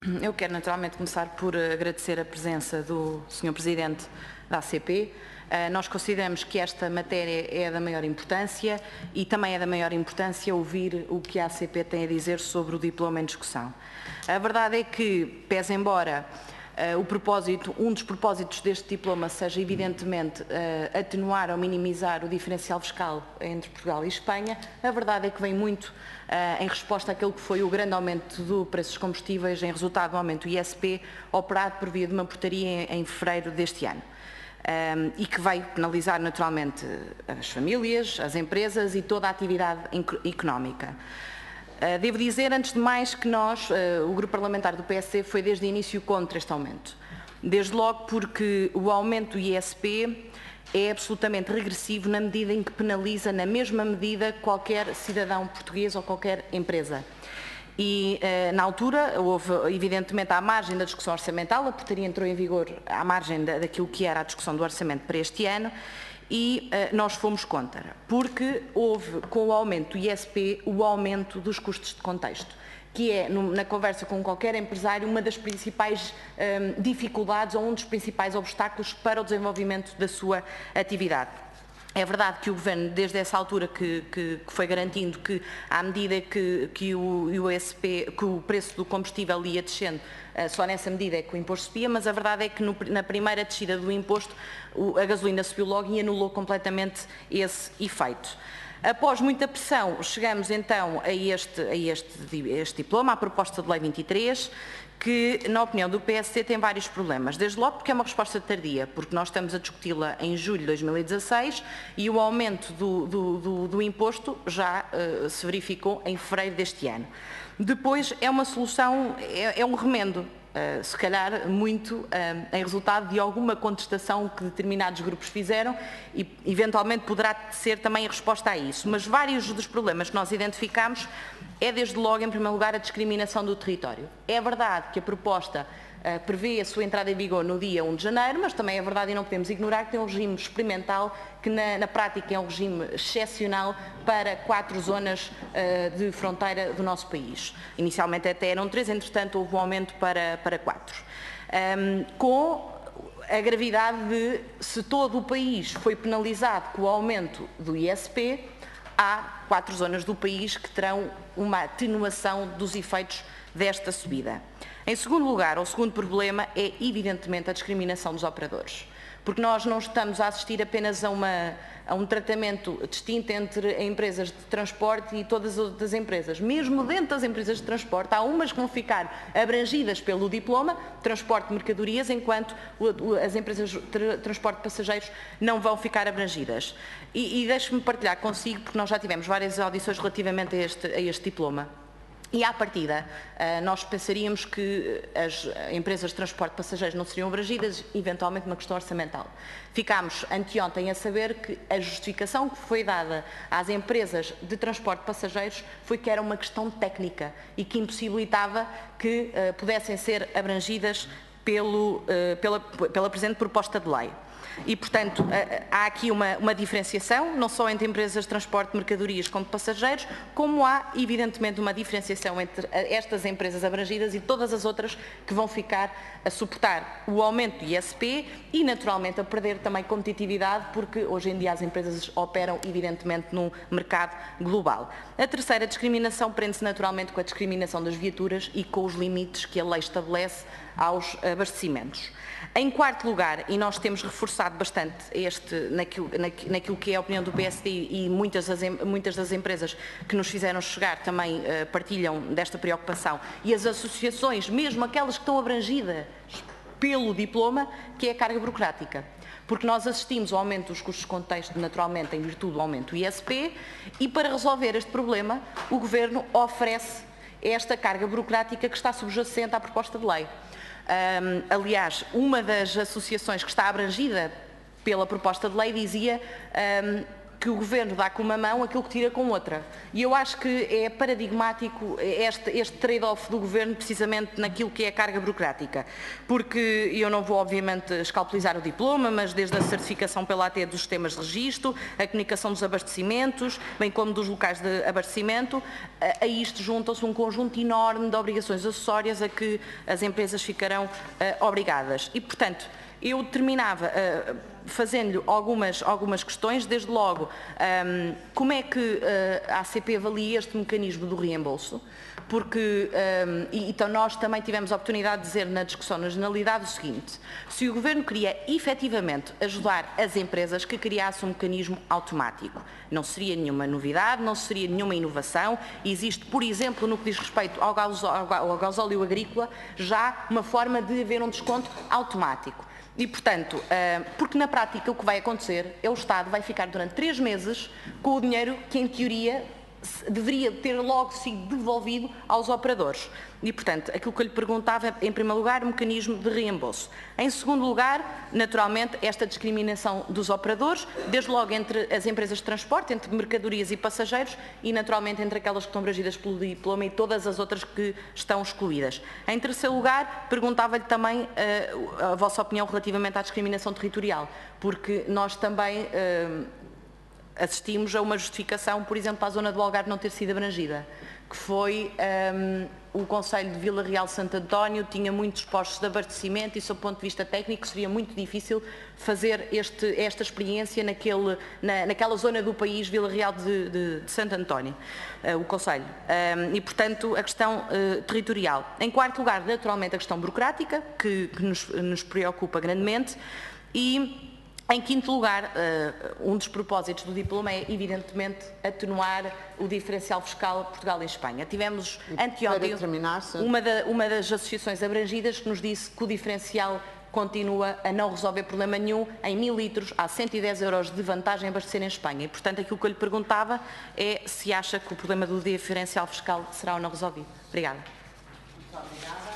Eu quero naturalmente começar por agradecer a presença do Sr. Presidente da ACP. Nós consideramos que esta matéria é da maior importância e também é da maior importância ouvir o que a ACP tem a dizer sobre o diploma em discussão. A verdade é que, pese embora um dos propósitos deste diploma seja evidentemente atenuar ou minimizar o diferencial fiscal entre Portugal e Espanha, a verdade é que vem muito em resposta àquele que foi o grande aumento do preço dos combustíveis em resultado do aumento do ISP operado por via de uma portaria em fevereiro deste ano. E que vai penalizar naturalmente as famílias, as empresas e toda a atividade económica. Devo dizer, antes de mais, que nós, o Grupo Parlamentar do PSD, foi desde o início contra este aumento. Desde logo porque o aumento do ISP é absolutamente regressivo na medida em que penaliza, na mesma medida, qualquer cidadão português ou qualquer empresa. E, na altura, houve, evidentemente, à margem da discussão orçamental, a portaria entrou em vigor à margem daquilo que era a discussão do orçamento para este ano, e nós fomos contra, porque houve, com o aumento do ISP, o aumento dos custos de contexto, que é, na conversa com qualquer empresário, uma das principais dificuldades ou um dos principais obstáculos para o desenvolvimento da sua atividade. É verdade que o Governo, desde essa altura, que foi garantindo que, à medida que o preço do combustível ia descendo, só nessa medida é que o imposto subia, mas a verdade é que na primeira descida do imposto a gasolina subiu logo e anulou completamente esse efeito. Após muita pressão, chegamos então a este diploma, à proposta de Lei 23, que, na opinião do PSD, tem vários problemas. Desde logo porque é uma resposta tardia, porque nós estamos a discuti-la em julho de 2016 e o aumento do imposto já se verificou em fevereiro deste ano. Depois é uma solução, é um remendo, se calhar muito em resultado de alguma contestação que determinados grupos fizeram e eventualmente poderá ser também a resposta a isso. Mas vários dos problemas que nós identificamos é desde logo, em primeiro lugar, a discriminação do território. É verdade que a proposta prevê a sua entrada em vigor no dia 1 de janeiro, mas também é verdade e não podemos ignorar que tem um regime experimental que na prática é um regime excepcional para 4 zonas de fronteira do nosso país. Inicialmente até eram 3, entretanto houve um aumento para 4. Com a gravidade de, se todo o país foi penalizado com o aumento do ISP, há 4 zonas do país que terão uma atenuação dos efeitos desta subida. Em segundo lugar, o segundo problema é, evidentemente, a discriminação dos operadores, porque nós não estamos a assistir apenas a um tratamento distinto entre empresas de transporte e todas as outras empresas. Mesmo dentro das empresas de transporte, há umas que vão ficar abrangidas pelo diploma, transporte de mercadorias, enquanto as empresas de transporte de passageiros não vão ficar abrangidas. E deixe-me partilhar consigo, porque nós já tivemos várias audições relativamente a este diploma. E, à partida, nós pensaríamos que as empresas de transporte de passageiros não seriam abrangidas, eventualmente uma questão orçamental. Ficámos anteontem a saber que a justificação que foi dada às empresas de transporte de passageiros foi que era uma questão técnica e que impossibilitava que pudessem ser abrangidas pela presente proposta de lei. E, portanto, há aqui uma diferenciação, não só entre empresas de transporte de mercadorias como de passageiros, como há, evidentemente, uma diferenciação entre estas empresas abrangidas e todas as outras que vão ficar a suportar o aumento do ISP e, naturalmente, a perder também competitividade, porque hoje em dia as empresas operam, evidentemente, num mercado global. A terceira discriminação prende-se, naturalmente, com a discriminação das viaturas e com os limites que a lei estabelece aos abastecimentos. Em quarto lugar, e nós temos reforçado bastante naquilo que é a opinião do PSD e muitas das empresas que nos fizeram chegar também partilham desta preocupação, e as associações, mesmo aquelas que estão abrangidas pelo diploma, que é a carga burocrática. Porque nós assistimos ao aumento dos custos de contexto, naturalmente, em virtude do aumento do ISP, e para resolver este problema, o Governo oferece esta carga burocrática que está subjacente à proposta de lei. Aliás, uma das associações que está abrangida pela proposta de lei dizia que o Governo dá com uma mão aquilo que tira com outra. E eu acho que é paradigmático este trade-off do Governo precisamente naquilo que é a carga burocrática. Porque eu não vou obviamente escalpelizar o diploma, mas desde a certificação pela AT dos sistemas de registro, a comunicação dos abastecimentos, bem como dos locais de abastecimento, a isto juntam-se um conjunto enorme de obrigações acessórias a que as empresas ficarão obrigadas. E, portanto, eu terminava fazendo-lhe algumas questões, desde logo, como é que a ACP avalia este mecanismo do reembolso, porque, então nós também tivemos a oportunidade de dizer na discussão na generalidade o seguinte: se o Governo queria efetivamente ajudar as empresas, que criasse um mecanismo automático. Não seria nenhuma novidade, não seria nenhuma inovação. Existe, por exemplo, no que diz respeito ao gasóleo agrícola, já uma forma de haver um desconto automático. E, portanto, porque na prática o que vai acontecer é o Estado vai ficar durante 3 meses com o dinheiro que, em teoria, deveria ter logo sido devolvido aos operadores. E, portanto, aquilo que eu lhe perguntava é, em primeiro lugar, o mecanismo de reembolso. Em segundo lugar, naturalmente, esta discriminação dos operadores, desde logo entre as empresas de transporte, entre mercadorias e passageiros e, naturalmente, entre aquelas que estão abrangidas pelo diploma e todas as outras que estão excluídas. Em terceiro lugar, perguntava-lhe também a vossa opinião relativamente à discriminação territorial, porque nós também assistimos a uma justificação, por exemplo, para a zona do Algarve não ter sido abrangida, que foi o Conselho de Vila Real de Santo António tinha muitos postos de abastecimento e, sob o ponto de vista técnico, seria muito difícil fazer esta experiência naquela zona do país, Vila Real de Santo António, o Conselho. E, portanto, a questão territorial. Em quarto lugar, naturalmente, a questão burocrática, que nos preocupa grandemente. E, em quinto lugar, um dos propósitos do diploma é, evidentemente, atenuar o diferencial fiscal Portugal e Espanha. Tivemos, anteontem, uma das associações abrangidas que nos disse que o diferencial continua a não resolver problema nenhum. Em 1000 litros há 110 euros de vantagem a abastecer em Espanha. E, portanto, aquilo que eu lhe perguntava é se acha que o problema do diferencial fiscal será ou não resolvido. Obrigada. Muito obrigada.